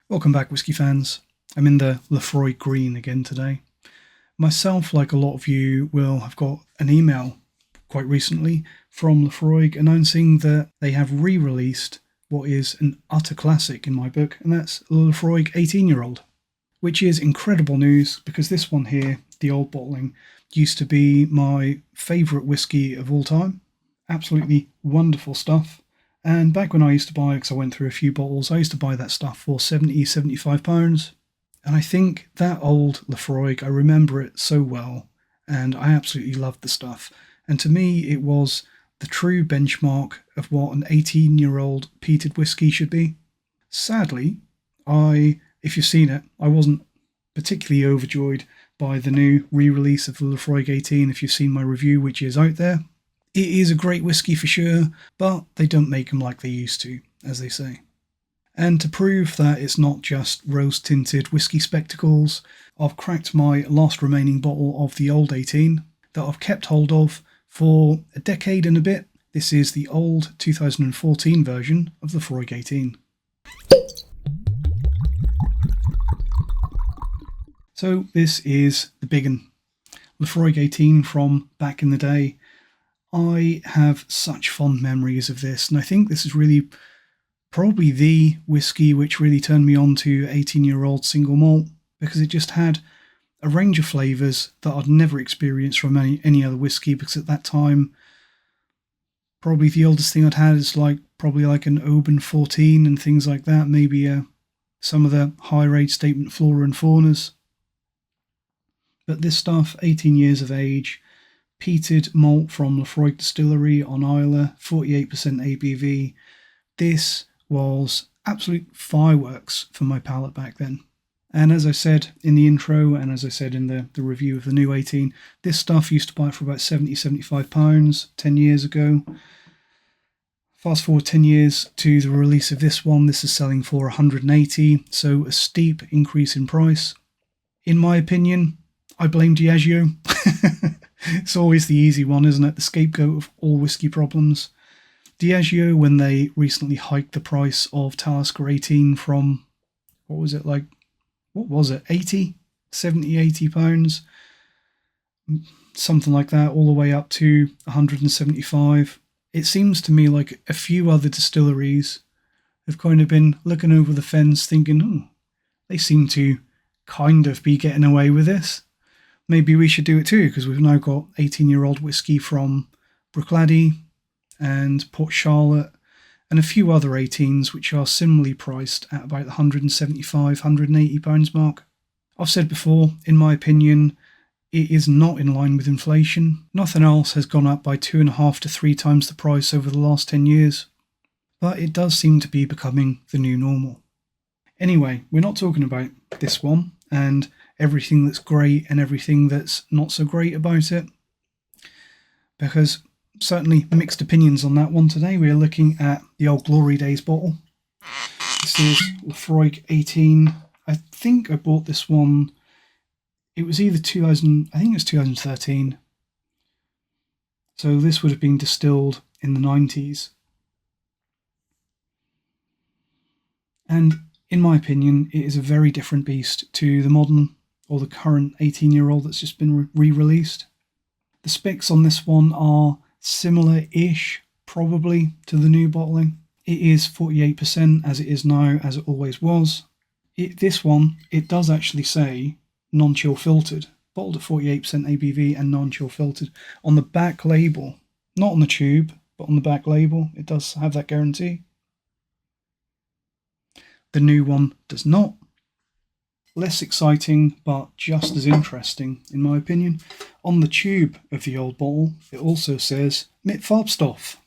Welcome back, Whisky fans. I'm in the Laphroaig green again today. Myself, like a lot of you, will have got an email quite recently from Laphroaig announcing that they have re-released what is an utter classic in my book, and that's Laphroaig 18-year-old, which is incredible news because this one here, the old bottling, used to be my favourite whisky of all time. Absolutely wonderful stuff. And back when I used to buy, because I went through a few bottles, I used to buy that stuff for £70-75. And I think that old Laphroaig, I remember it so well, and I absolutely loved the stuff. And to me, it was the true benchmark of what an 18-year-old peated whisky should be. Sadly, if you've seen it, I wasn't particularly overjoyed by the new re-release of the Laphroaig 18, if you've seen my review, which is out there. It is a great whisky for sure, but they don't make them like they used to, as they say. And to prove that it's not just rose-tinted whisky spectacles, I've cracked my last remaining bottle of the old 18 that I've kept hold of for a decade and a bit. This is the old 2014 version of the Laphroaig 18. So this is the big one, Laphroaig 18 from back in the day. I have such fond memories of this, and I think this is really probably the whisky which really turned me on to 18-year-old single malt, because it just had a range of flavours that I'd never experienced from any other whisky, because at that time, probably the oldest thing I'd had is probably an Oban 14 and things like that, maybe some of the higher age statement flora and faunas. But this stuff, 18 years of age, peated malt from Laphroaig Distillery on Islay, 48% ABV. This was absolute fireworks for my palate back then. And as I said in the intro, and as I said in the review of the new 18, this stuff used to buy for about £70-75 10 years ago. Fast forward 10 years to the release of this one, this is selling for 180, so a steep increase in price. In my opinion, I blame Diageo. It's always the easy one, isn't it? The scapegoat of all whisky problems. Diageo, when they recently hiked the price of Talisker 18 from, what was it, 80, 70, 80 pounds? Something like that, all the way up to 175. It seems to me like a few other distilleries have kind of been looking over the fence thinking, they seem to kind of be getting away with this. Maybe we should do it too, because we've now got 18-year-old whisky from Bruichladdich and Port Charlotte and a few other 18s which are similarly priced at about the £175-180 mark. I've said before, in my opinion, it is not in line with inflation. Nothing else has gone up by 2.5 to 3 times the price over the last 10 years. But it does seem to be becoming the new normal. Anyway, we're not talking about this one and everything that's great and everything that's not so great about it, because certainly mixed opinions on that one today. We are looking at the old Glory Days bottle. This is Laphroaig 18. I think I bought this one, it was either 2013. So this would have been distilled in the 90s. And in my opinion, it is a very different beast to the modern or the current 18-year-old that's just been re-released. The specs on this one are similar-ish, probably, to the new bottling. It is 48% as it is now, as it always was. This one, it does actually say non-chill filtered, bottled at 48% ABV and non-chill filtered. On the back label, not on the tube, but on the back label, it does have that guarantee. The new one does not. Less exciting, but just as interesting, in my opinion. On the tube of the old bottle, it also says mit Farbstoff.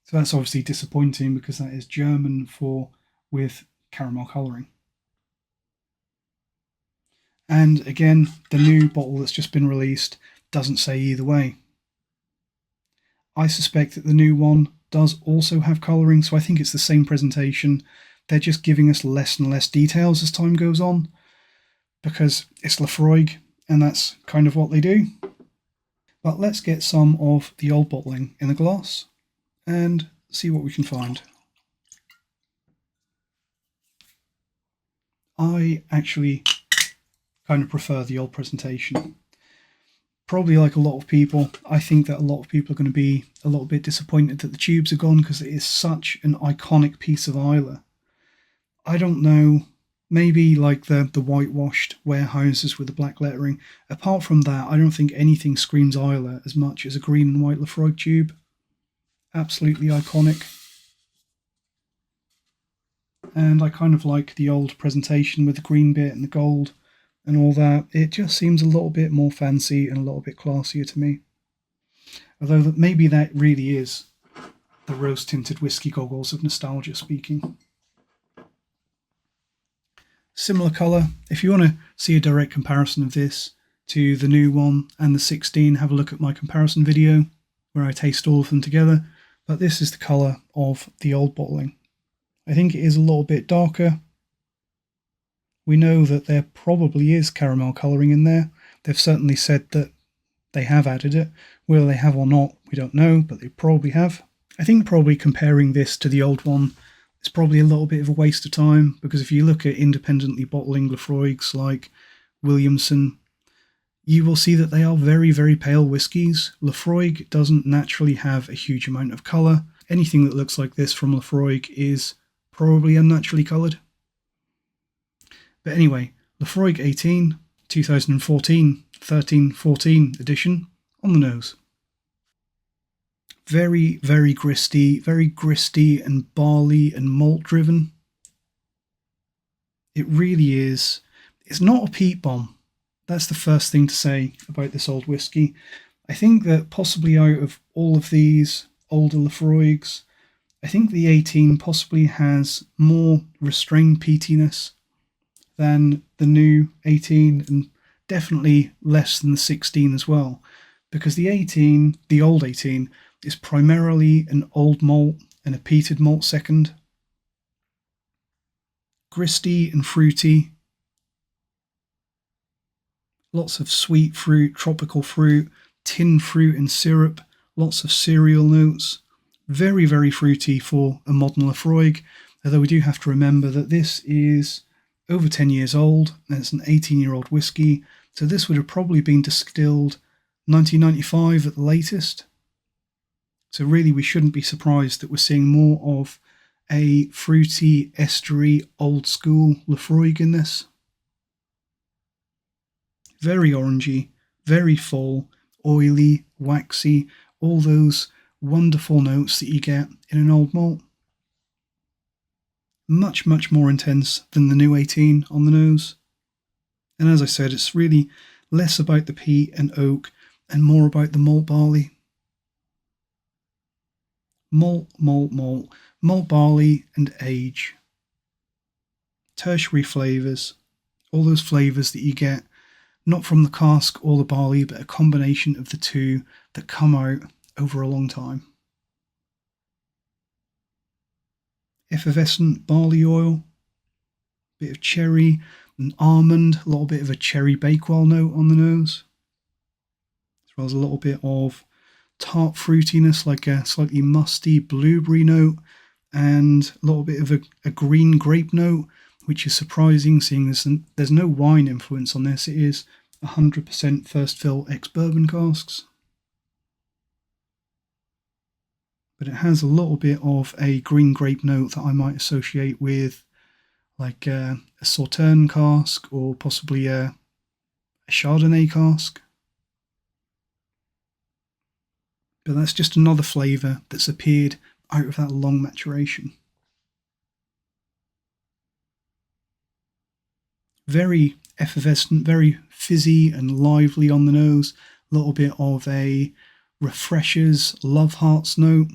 So that's obviously disappointing because that is German for with caramel colouring. And again, the new bottle that's just been released doesn't say either way. I suspect that the new one does also have colouring, so I think it's the same presentation. They're just giving us less and less details as time goes on, because it's Laphroaig, and that's kind of what they do. But let's get some of the old bottling in a glass and see what we can find. I actually kind of prefer the old presentation. Probably like a lot of people, I think that a lot of people are going to be a little bit disappointed that the tubes are gone because it is such an iconic piece of Islay. I don't know, maybe like the whitewashed warehouses with the black lettering. Apart from that, I don't think anything screams Islay as much as a green and white Laphroaig tube. Absolutely iconic. And I kind of like the old presentation with the green bit and the gold and all that. It just seems a little bit more fancy and a little bit classier to me. Although that maybe that really is the rose-tinted whiskey goggles of nostalgia speaking. Similar colour. If you want to see a direct comparison of this to the new one and the 16, have a look at my comparison video where I taste all of them together. But this is the colour of the old bottling. I think it is a little bit darker. We know that there probably is caramel colouring in there. They've certainly said that they have added it. Whether they have or not, we don't know, but they probably have. I think probably comparing this to the old one is probably a little bit of a waste of time, because if you look at independently bottling Laphroaigs like Williamson, you will see that they are very, very pale whiskies. Laphroaig doesn't naturally have a huge amount of colour. Anything that looks like this from Laphroaig is probably unnaturally coloured. But anyway, Laphroaig 18, 2014, 13-14 edition, on the nose. Very, very gristy and barley and malt driven. It really is. It's not a peat bomb. That's the first thing to say about this old whiskey. I think that possibly out of all of these older Laphroaigs, I think the 18 possibly has more restrained peatiness than the new 18, and definitely less than the 16 as well, because the 18, the old 18, is primarily an old malt and a peated malt second. Gristy and fruity. Lots of sweet fruit, tropical fruit, tin fruit and syrup, lots of cereal notes. Very, very fruity for a modern Laphroaig, although we do have to remember that this is over 10 years old, and it's an 18-year-old whiskey, so this would have probably been distilled 1995 at the latest. So really we shouldn't be surprised that we're seeing more of a fruity, estery, old-school Laphroaig in this. Very orangey, very full, oily, waxy, all those wonderful notes that you get in an old malt. Much, much more intense than the new 18 on the nose. And as I said, it's really less about the peat and oak and more about the malt barley. Malt, barley and age. Tertiary flavours. All those flavours that you get not from the cask or the barley, but a combination of the two that come out over a long time. Effervescent barley oil, bit of cherry and almond, a little bit of a cherry bakewell note on the nose, as well as a little bit of tart fruitiness, like a slightly musty blueberry note, and a little bit of a green grape note, which is surprising seeing there's no wine influence on this. It is 100% first fill ex-bourbon casks. But it has a little bit of a green grape note that I might associate with like a Sauterne cask or possibly a Chardonnay cask. But that's just another flavour that's appeared out of that long maturation. Very effervescent, very fizzy and lively on the nose. A little bit of a refreshers, love hearts note,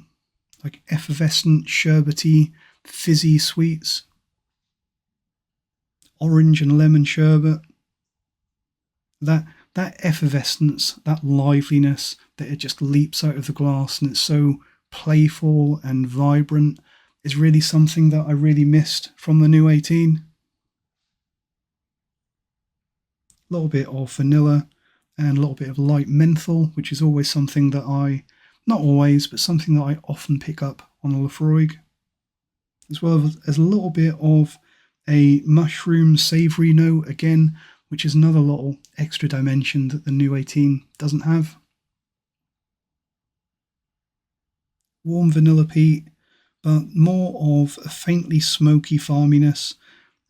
like effervescent, sherbety, fizzy sweets. Orange and lemon sherbet. That effervescence, that liveliness, that it just leaps out of the glass and it's so playful and vibrant, is really something that I really missed from the new 18. A little bit of vanilla and a little bit of light menthol, which is always something that not always, but something that I often pick up on a Laphroaig. As well as a little bit of a mushroom savoury note again, which is another little extra dimension that the new 18 doesn't have. Warm vanilla peat, but more of a faintly smoky farminess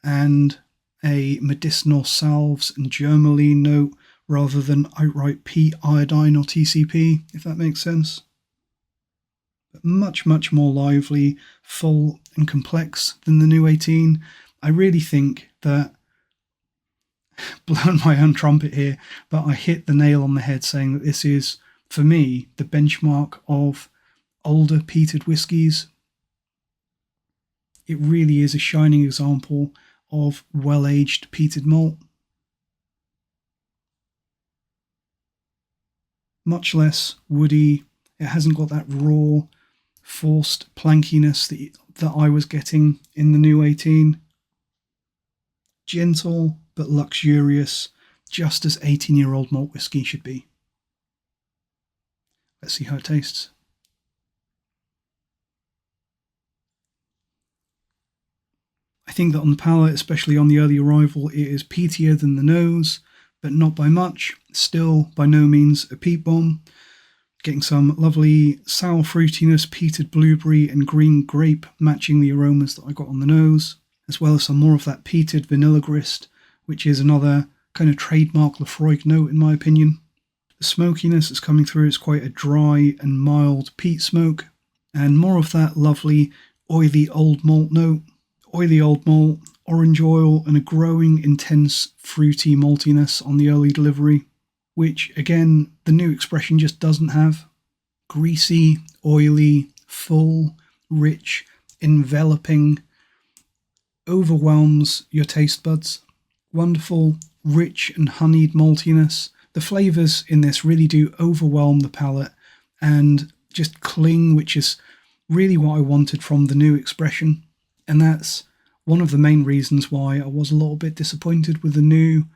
and a medicinal salves and germaline note rather than outright peat, iodine or TCP, if that makes sense. But much, much more lively, full and complex than the new 18. I really think that, blowing my own trumpet here, but I hit the nail on the head saying that this is, for me, the benchmark of older peated whiskies. It really is a shining example of well-aged peated malt. Much less woody. It hasn't got that raw, forced plankiness that I was getting in the new 18. Gentle but luxurious, just as 18-year-old malt whiskey should be. Let's see how it tastes. I think that on the palate, especially on the early arrival, it is peatier than the nose, but not by much. Still, by no means a peat bomb. Getting some lovely sour fruitiness, peated blueberry and green grape matching the aromas that I got on the nose, as well as some more of that peated vanilla grist, which is another kind of trademark Laphroaig note in my opinion. The smokiness that's coming through is quite a dry and mild peat smoke, and more of that lovely oily old malt note. Oily old malt, orange oil, and a growing intense fruity maltiness on the early delivery, which again the new expression just doesn't have. Greasy, oily, full, rich, enveloping, overwhelms your taste buds. Wonderful, rich and honeyed maltiness. The flavours in this really do overwhelm the palate and just cling, which is really what I wanted from the new expression. And that's one of the main reasons why I was a little bit disappointed with the new,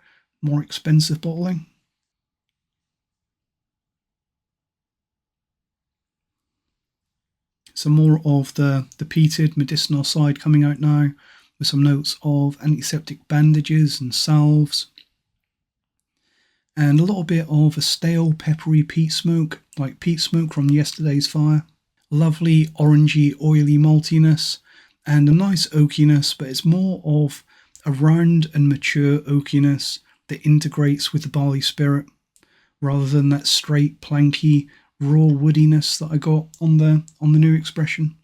more expensive bottling. Some more of the peated medicinal side coming out now, with some notes of antiseptic bandages and salves. And a little bit of a stale peppery peat smoke, like peat smoke from yesterday's fire. Lovely orangey oily maltiness, and a nice oakiness, but it's more of a round and mature oakiness that integrates with the barley spirit, rather than that straight planky raw woodiness that I got on the new expression.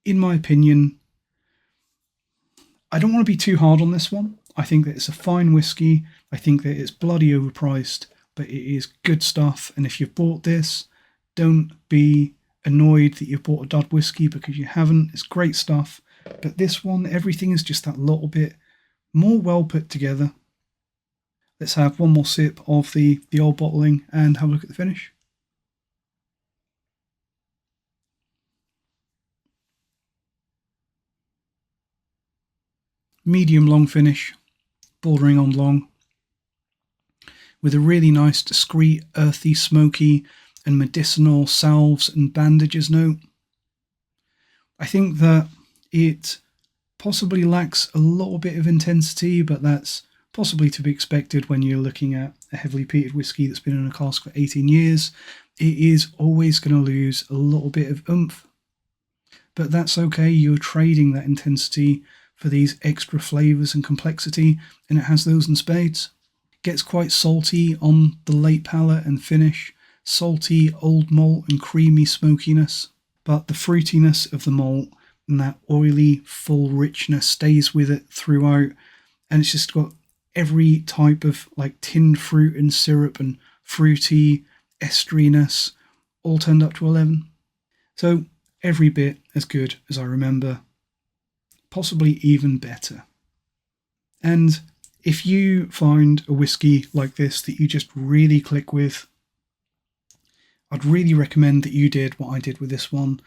In my opinion, I don't want to be too hard on this one. I think that it's a fine whiskey. I think that it's bloody overpriced, but it is good stuff. And if you've bought this, don't be annoyed that you've bought a dud whiskey, because you haven't. It's great stuff. But this one, everything is just that little bit more well put together. Let's have one more sip of the old bottling and have a look at the finish. Medium long finish, bordering on long, with a really nice, discreet, earthy, smoky, and medicinal salves and bandages note. I think that it possibly lacks a little bit of intensity, but that's possibly to be expected when you're looking at a heavily peated whiskey that's been in a cask for 18 years. It is always going to lose a little bit of oomph, but that's okay. You're trading that intensity for these extra flavours and complexity, and it has those in spades. Gets quite salty on the late palate and finish, salty old malt and creamy smokiness, but the fruitiness of the malt and that oily full richness stays with it throughout, and it's just got every type of like tinned fruit and syrup and fruity esteriness all turned up to 11. So every bit as good as I remember, possibly even better. And if you find a whiskey like this that you just really click with, I'd really recommend that you did what I did with this one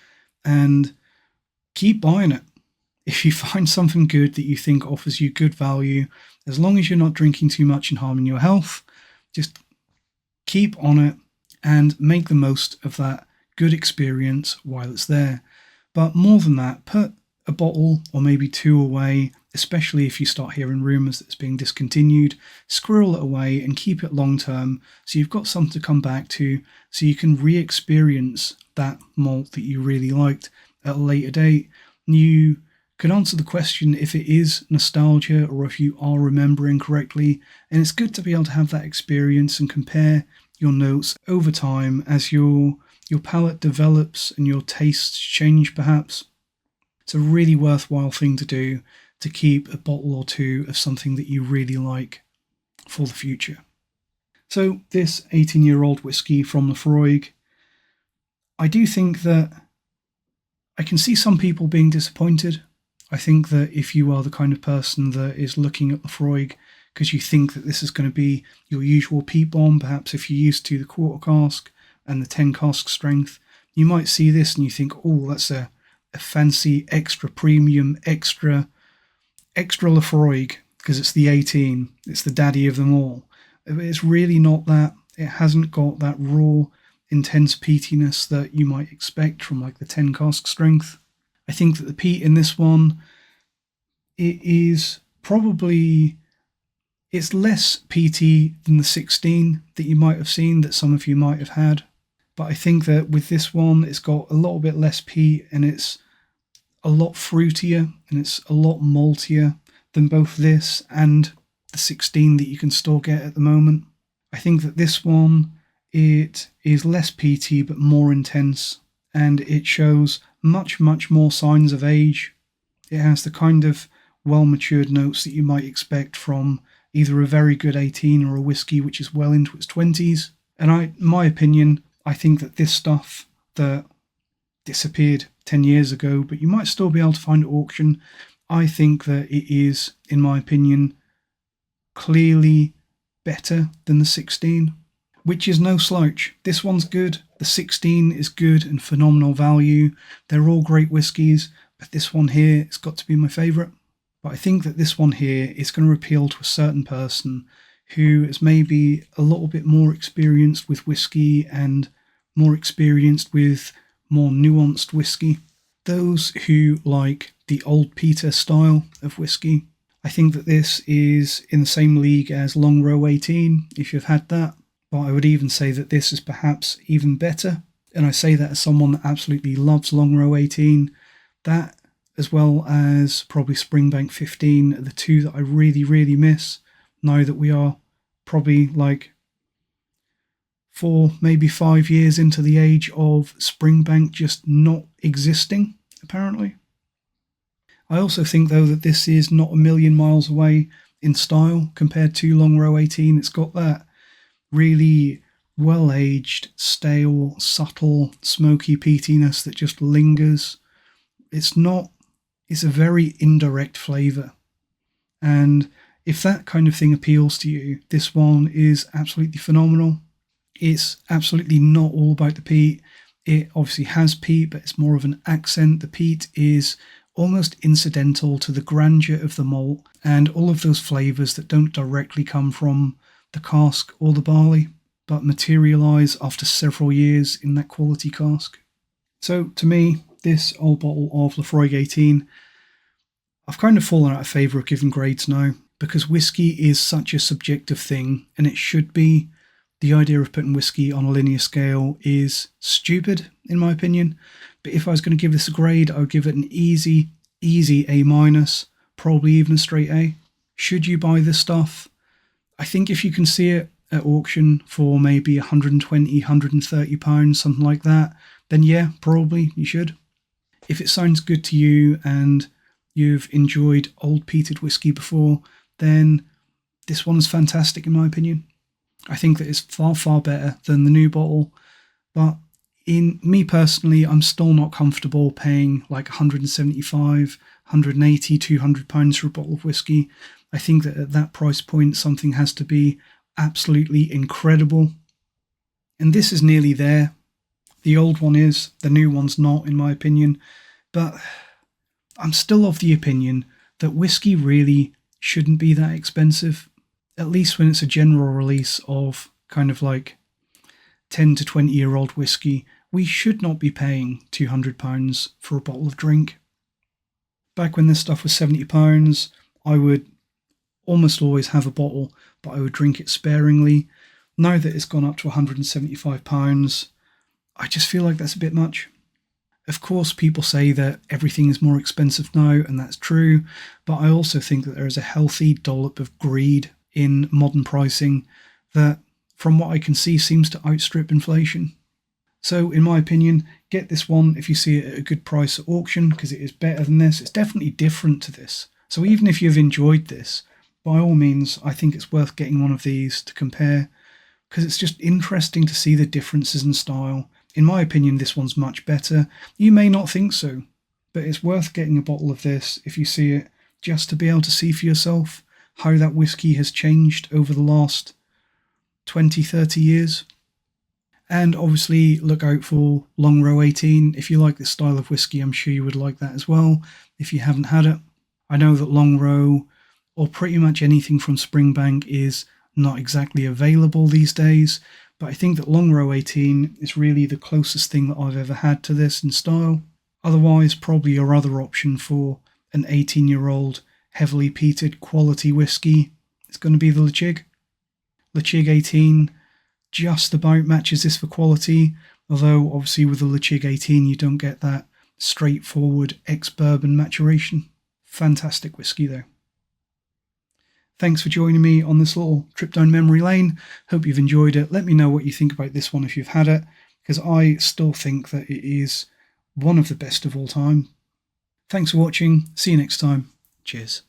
and keep buying it. If you find something good that you think offers you good value, as long as you're not drinking too much and harming your health, just keep on it and make the most of that good experience while it's there. But more than that, put a bottle or maybe two away, especially if you start hearing rumours that it's being discontinued. Squirrel it away and keep it long term so you've got something to come back to, so you can re-experience that malt that you really liked at a later date. You can answer the question if it is nostalgia or if you are remembering correctly, and it's good to be able to have that experience and compare your notes over time as your palate develops and your tastes change perhaps. It's a really worthwhile thing to do, to keep a bottle or two of something that you really like for the future. So this 18-year-old whiskey from Laphroaig, I do think that I can see some people being disappointed. I think that if you are the kind of person that is looking at Laphroaig because you think that this is going to be your usual peat bomb, perhaps if you're used to the quarter cask and the 10 cask strength, you might see this and you think, oh, that's a fancy, extra premium, extra Laphroaig because it's the 18, it's the daddy of them all. It's really not that. It hasn't got that raw, intense peatiness that you might expect from like the 10 cask strength. I think that the peat in this one, it is probably, it's less peaty than the 16 that you might have seen, that some of you might have had. But I think that with this one, it's got a little bit less peat and it's a lot fruitier and it's a lot maltier than both this and the 16 that you can still get at the moment. I think that this one, it is less peaty but more intense, and it shows much more signs of age. It has the kind of well-matured notes that you might expect from either a very good 18 or a whiskey which is well into its 20s. And in my opinion, I think that this stuff that disappeared 10 years ago, but you might still be able to find at auction, I think that it is, in my opinion, clearly better than the 16, which is no slouch. This one's good, the 16 is good and phenomenal value. They're all great whiskies, but this one here has got to be my favourite. But I think that this one here is going to appeal to a certain person who is maybe a little bit more experienced with whiskey and more experienced with more nuanced whiskey. Those who like the old Peter style of whiskey. I think that this is in the same league as Long Row 18, if you've had that. But I would even say that this is perhaps even better. And I say that as someone that absolutely loves Long Row 18. That, as well as probably Springbank 15, are the two that I really miss, now that we are probably like 4, maybe 5 years into the age of Springbank just not existing, apparently. I also think, though, that this is not a million miles away in style compared to Long Row 18. It's got that really well-aged, stale, subtle, smoky peatiness that just lingers. It's a very indirect flavour. And if that kind of thing appeals to you, this one is absolutely phenomenal. It's absolutely not all about the peat. It obviously has peat, but it's more of an accent. The peat is almost incidental to the grandeur of the malt and all of those flavours that don't directly come from the cask or the barley, but materialise after several years in that quality cask. So to me, this old bottle of Laphroaig 18, I've kind of fallen out of favour of giving grades now, because whiskey is such a subjective thing, and it should be. The idea of putting whiskey on a linear scale is stupid, in my opinion. But if I was going to give this a grade, I would give it an easy A-, probably even a straight A. Should you buy this stuff? I think if you can see it at auction for maybe £120, £130, something like that, then yeah, probably you should. If it sounds good to you and you've enjoyed old peated whiskey before, then this one's fantastic in my opinion. I think that it's far better than the new bottle, but in me personally, I'm still not comfortable paying like 175, 180, £200 for a bottle of whiskey. I think that at that price point, something has to be absolutely incredible. And this is nearly there. The old one is, the new one's not, in my opinion. But I'm still of the opinion that whiskey really shouldn't be that expensive. At least when it's a general release of kind of like 10 to 20-year-old whiskey, we should not be paying £200 for a bottle of drink. Back when this stuff was £70, I would almost always have a bottle, but I would drink it sparingly. Now that it's gone up to £175, I just feel like that's a bit much. Of course, people say that everything is more expensive now, and that's true, but I also think that there is a healthy dollop of greed in modern pricing that, from what I can see, seems to outstrip inflation. So, in my opinion, get this one if you see it at a good price at auction, because it is better than this. It's definitely different to this. So even if you've enjoyed this, by all means, I think it's worth getting one of these to compare, because it's just interesting to see the differences in style. In my opinion, this one's much better. You may not think so, but it's worth getting a bottle of this if you see it, just to be able to see for yourself how that whiskey has changed over the last 20, 30 years. And obviously look out for Long Row 18. If you like this style of whiskey, I'm sure you would like that as well, if you haven't had it. I know that Long Row, or pretty much anything from Springbank, is not exactly available these days, but I think that Long Row 18 is really the closest thing that I've ever had to this in style. Otherwise, probably your other option for an 18-year-old heavily peated quality whiskey is going to be the Laphroaig. Laphroaig 18 just about matches this for quality, although obviously with the Laphroaig 18 you don't get that straightforward ex-bourbon maturation. Fantastic whiskey though. Thanks for joining me on this little trip down memory lane. Hope you've enjoyed it. Let me know what you think about this one if you've had it, because I still think that it is one of the best of all time. Thanks for watching. See you next time. Cheers.